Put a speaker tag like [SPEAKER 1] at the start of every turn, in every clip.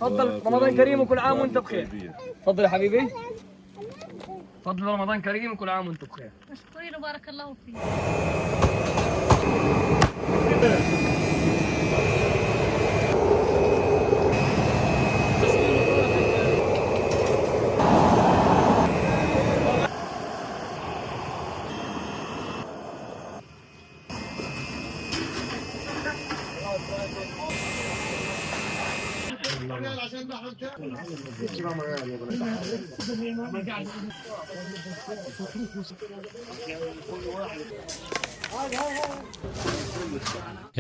[SPEAKER 1] تفضل رمضان كريم وكل عام وانت بخير. تفضل يا حبيبي. تفضل رمضان كريم وكل عام وانت بخير.
[SPEAKER 2] مشكورين وبارك الله فيك.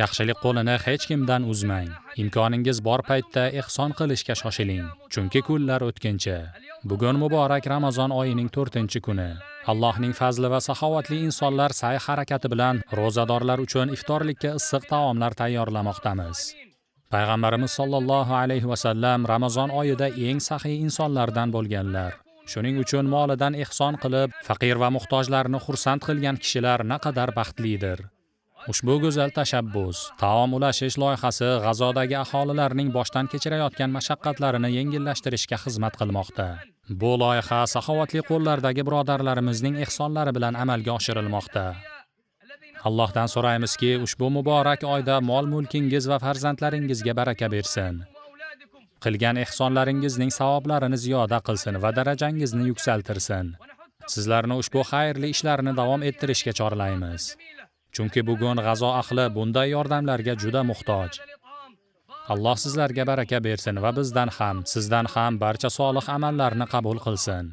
[SPEAKER 3] Yaxshilik qo'lini hech kimdan uzmang. Imkoningiz bor paytda ihson qilishga shoshiling, chunki kunlar o'tkinchi. Bugun muborak Ramazon oyining 4-kuni. Allohning fazli va saxovatli insonlar sa'y harakati bilan ro'zadorlar uchun iftorlikka issiq taomlar tayyorlamoqdamiz. Payg'ambarimiz sollallohu alayhi va sallam Ramazon oyida eng saxiy insonlardan bo'lganlar. Shuning uchun molidan ihson qilib, faqir va muhtojlarni xursand qilgan kishilar naqadar baxtlidir. Ushbu go'zal tashabbus, taom ulashish loyihasi G'azodagi aholilarning boshdan kechirayotgan mashaqqatlarini yengillashtirishga xizmat qilmoqda. Bu loyiha saxovatli qo'llardagi birodarlarimizning ihsonlari bilan amalga oshirilmoqda. Allohdan so'raymizki, ushbu muborak oyda mol-mulkingiz va farzandlaringizga baraka bersin. Qilgan ihsonlaringizning savoblarini ziyoda qilsin va darajangizni yuksaltirsin. Sizlarni ushbu xayrli ishlarni davom ettirishga chorlaymiz. Chunki bugun G'azo ahli bunday yordamlarga juda muhtoj. Alloh sizlarga baraka bersin va bizdan ham, sizdan ham barcha solih amallarni qabul qilsin.